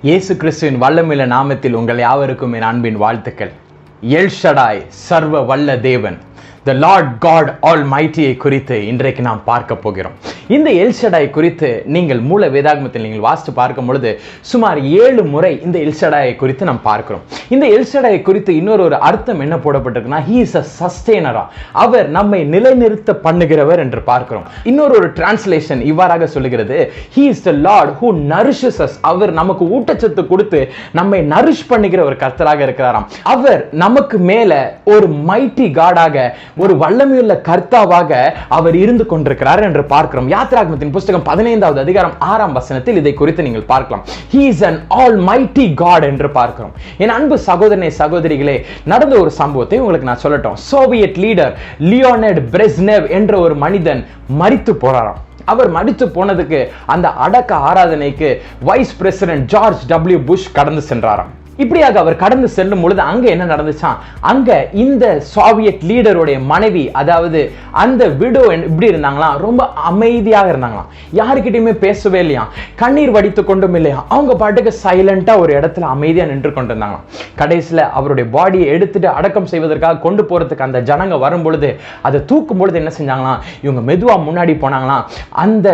இயேசு கிறிஸ்துவின் வல்லமையுள்ள நாமத்தில் உங்கள் யாவருக்கும் என் அன்பின் வாழ்த்துக்கள். எல் ஷடாய், சர்வ வல்ல தேவன், The Lord God Almighty குறித்து இன்றைக்கு நாம் பார்க்க போகிறோம். இந்த எல் ஷடாய் குறித்து நீங்கள் மூல வேதாகமத்தில் நீங்கள் வாசித்து பார்க்கும் பொழுது சுமார் 7 முறை இந்த எல் ஷடாயை குறித்து நாம் பார்க்கிறோம். இந்த எல் ஷடாய் குறித்து இன்னொரு அர்த்தம் என்ன போடப்பட்டிருக்குன்னா, He is a sustainer. அவர் நம்மை நிலைநிறுத்த பண்ணுகிறவர் என்று பார்க்கிறோம். இன்னொரு டிரான்ஸ்லேஷன் இவ்வாறாக சொல்லுகிறது, He is the Lord who nourishes us. அவர் நமக்கு ஊட்டச்சத்து கொடுத்து நம்மை நரிஷ் பண்ணுகிற ஒரு கர்த்தராக இருக்கிறாராம். அவர் நமக்கு மேல ஒரு மைட்டி காடாக, ஒரு வல்லமையுள்ள கர்த்தாவாக அவர் இருந்து கொண்டிருக்கிறார் என்று பார்க்கிறோம். யாத்திராகமத்தின் புஸ்தகம் 15வது அதிகாரம் 6ஆம் வசனத்தில் இதை குறித்து நீங்கள் பார்க்கலாம். He is an almighty God என்று பார்க்கிறோம். என் அன்பு சகோதரனே சகோதரிகளே, நடந்த ஒரு சம்பவத்தை உங்களுக்கு நான் சொல்லட்டும். சோவியத் லீடர் லியோனிட் பிரெஸ்னெவ் என்ற ஒரு மனிதன் மரித்து போறாராம். அவர் மரித்து போனதுக்கு அந்த அடக்க ஆராதனைக்கு vice president George W Bush கடந்து சென்றாராம். இப்படியாக அவர் கடந்து செல்லும் பொழுது அங்க என்ன நடந்துச்சான், அங்க இந்த சோவியத் லீடருடைய மனைவி, அதாவது அந்த விடோ இப்படி இருந்தாங்களாம், ரொம்ப அமைதியாக இருந்தாங்களாம், யாருக்கிட்டையுமே பேசவே இல்லையா, கண்ணீர் வடித்து கொண்டும் இல்லையா, அவங்க பாட்டுக்கு சைலண்டா ஒரு இடத்துல அமைதியா நின்று கொண்டு இருந்தாங்களாம். கடைசியில அவருடைய பாடியை எடுத்துட்டு அடக்கம் செய்வதற்காக கொண்டு போறதுக்கு அந்த ஜனங்க வரும் பொழுது, அதை தூக்கும் பொழுது என்ன செஞ்சாங்களாம், இவங்க மெதுவா முன்னாடி போனாங்களாம். அந்த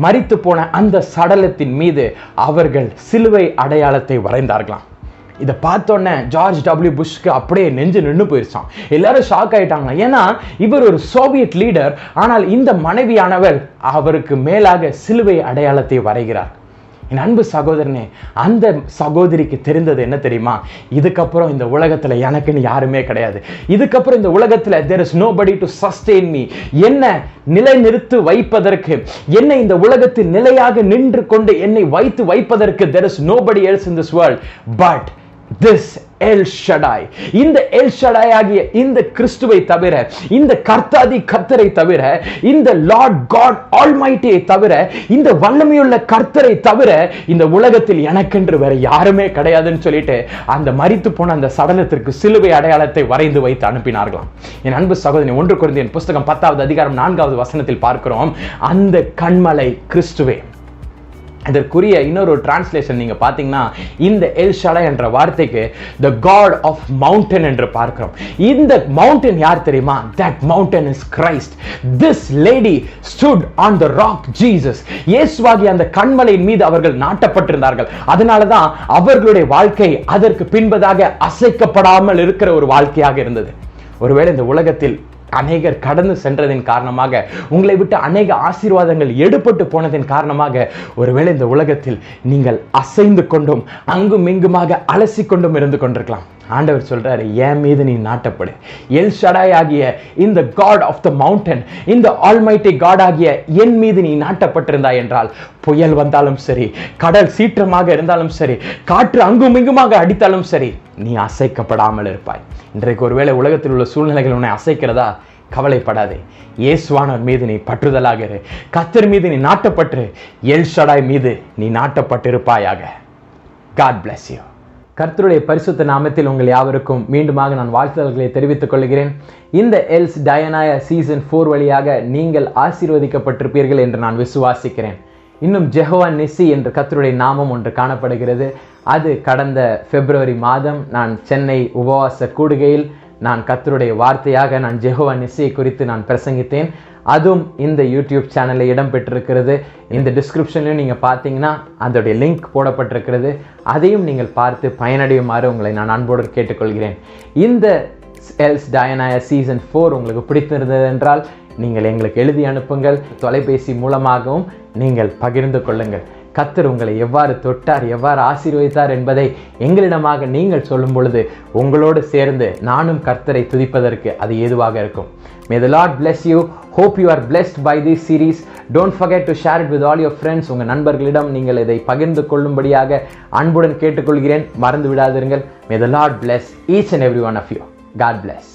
மரித்து போன அந்த சடலத்தின் மீது அவர்கள் சிலுவை அடையாளத்தை வரைந்தார்களாம். இதை பார்த்தோன்னே ஜார்ஜ் டபிள்யூ புஷ்க்கு அப்படியே நெஞ்சு நின்று போயிருச்சான். எல்லாரும் ஷாக் ஆயிட்டாங்க. ஏன்னா இவர் ஒரு சோவியத் லீடர், ஆனால் இந்த மனைவியானவர் அவருக்கு மேலாக சிலுவை அடையாளத்தை வரைகிறார். என் அன்பு சகோதரனே, அந்த சகோதரிக்கு தெரிந்தது என்ன தெரியுமா, இதுக்கப்புறம் இந்த உலகத்துல எனக்குன்னு யாருமே கிடையாது, இதுக்கப்புறம் இந்த உலகத்துல there is nobody to sustain me, என்ன நிலைநிறுத்து வைப்பதற்கு, என்னை இந்த உலகத்தில் நிலையாக நின்று கொண்டு என்னை வைத்து வைப்பதற்கு there is nobody else in this world but this El Shaddai. இந்த El Shaddai ஆகிய இந்த கிறிஸ்துவை தவிர, இந்த கர்த்தாதி கர்த்தரை தவிர, இந்த லார்ட் காட் ஆல்மைட்டியை தவிர, இந்த வல்லமையுள்ள கர்த்தரை தவிர இந்த உலகத்தில் எனக்கென்று வேற யாருமே கிடையாதுன்னு சொல்லிட்டு அந்த மரித்து போன அந்த சடலத்திற்கு சிலுவை அடையாளத்தை வரைந்து வைத்து அனுப்பினார்களாம். என் அன்பு சகோதரனே, 1 கொரிந்தியர் புஸ்தகம் 10வது அதிகாரம் 4வது வசனத்தில் பார்க்கிறோம், அந்த கண்மலை கிறிஸ்துவே. இதற்குரிய இன்னொரு டிரான்ஸ்லேஷன் நீங்க பாத்தீங்கன்னா, இந்த எல் ஷடாய் என்ற வார்த்தைக்கு the god of mountain என்று பார்க்கிறோம். இந்த மவுண்டன் யார் தெரியுமா? that mountain is Christ. this lady stood on the rock Jesus. இயேசுவாகிய அந்த கண்மலையின் மீது அவர்கள் நாட்டப்பட்டிருந்தார்கள். அதனாலதான் அவர்களுடைய வாழ்க்கை அதற்கு பின்பதாக அசைக்கப்படாமல் இருக்கிற ஒரு வாழ்க்கையாக இருந்தது. ஒருவேளை இந்த உலகத்தில் அநேகர் கடந்து சென்றதின் காரணமாக, உங்களை விட்டு அநேக ஆசீர்வாதங்கள் எடுபட்டு போனதின் காரணமாக, ஒருவேளை இந்த உலகத்தில் நீங்கள் அசைந்து கொண்டும் அங்கும் இங்குமாக அலசி கொண்டும் இருந்து கொண்டிருக்கலாம். ஆண்டவர் சொல்றாரு, என் மீது நீ நாட்டப்படு. எல் ஷடாய் ஆகிய இந்த காட் ஆஃப் த மவுண்டன், இந்த ஆல்மைட்டி காட் ஆகிய என் மீது நீ நாட்டப்பட்டிருந்தாய் என்றால், புயல் வந்தாலும் சரி, கடல் சீற்றமாக இருந்தாலும் சரி, காற்று அங்கும் இங்குமாக அடித்தாலும் சரி, நீ அசைக்கப்படாமல் இருப்பாய். இன்றைக்கு ஒருவேளை உலகத்தில் உள்ள சூழ்நிலைகள் உன்னை அசைக்கிறதா? கவலைப்படாதே. இயேசுவானவர் மீது நீ பற்றுதலாக இரு. கர்த்தர் மீது நீ நாட்டப்பட்டு, எல் ஷடாய் மீது நீ நாட்டப்பட்டிருப்பாயாக. God bless you. கர்த்தருடைய பரிசுத்த நாமத்தில் உங்கள் யாவருக்கும் மீண்டுமாக நான் வாழ்த்துதல்களை தெரிவித்துக் கொள்கிறேன். இந்த எல்ஸ் டயனாயா சீசன் 4 வழியாக நீங்கள் ஆசீர்வதிக்கப்பட்டிருப்பீர்கள் என்று நான் விசுவாசிக்கிறேன். இன்னும் ஜெஹோவா நிசி என்ற கர்த்தருடைய நாமம் ஒன்று காணப்படுகிறது. அது கடந்த பிப்ரவரி மாதம் நான் சென்னை உபவாச கூடுகையில் நான் கர்த்தருடைய வார்த்தையாக நான் ஜெஹோவா நிசியை குறித்து நான் பிரசங்கித்தேன். அதுவும் இந்த யூடியூப் சேனலில் இடம் பெற்றிருக்கிறது. இந்த டிஸ்கிரிப்ஷன்லையும் நீங்கள் பார்த்தீங்கன்னா அதோடைய லிங்க் போடப்பட்டிருக்கிறது. அதையும் நீங்கள் பார்த்து பயனடையுமாறு உங்களை நான் அன்போடு கேட்டுக்கொள்கிறேன். இந்த எல்ஸ் டயனாயா சீசன் 4 உங்களுக்கு பிடித்திருந்தது என்றால் நீங்கள் எங்களுக்கு எழுதி அனுப்புங்கள். தொலைபேசி மூலமாகவும் நீங்கள் பகிர்ந்து கொள்ளுங்கள். கர்த்தர் உங்களை எவ்வாறு தொட்டார், எவ்வாறு ஆசீர்வதித்தார் என்பதை எங்களிடமாக நீங்கள் சொல்லும் பொழுது உங்களோடு சேர்ந்து நானும் கர்த்தரை துதிப்பதற்கு அது ஏதுவாக இருக்கும். May the Lord bless you. Hope you are blessed by this series. Don't forget to share it with all your friends. உங்கள் நண்பர்களிடம் நீங்கள் இதை பகிர்ந்து கொள்ளும்படியாக அன்புடன் கேட்டுக்கொள்கிறேன். மறந்து விடாதீர்கள். May the Lord bless each and every one of you. God bless.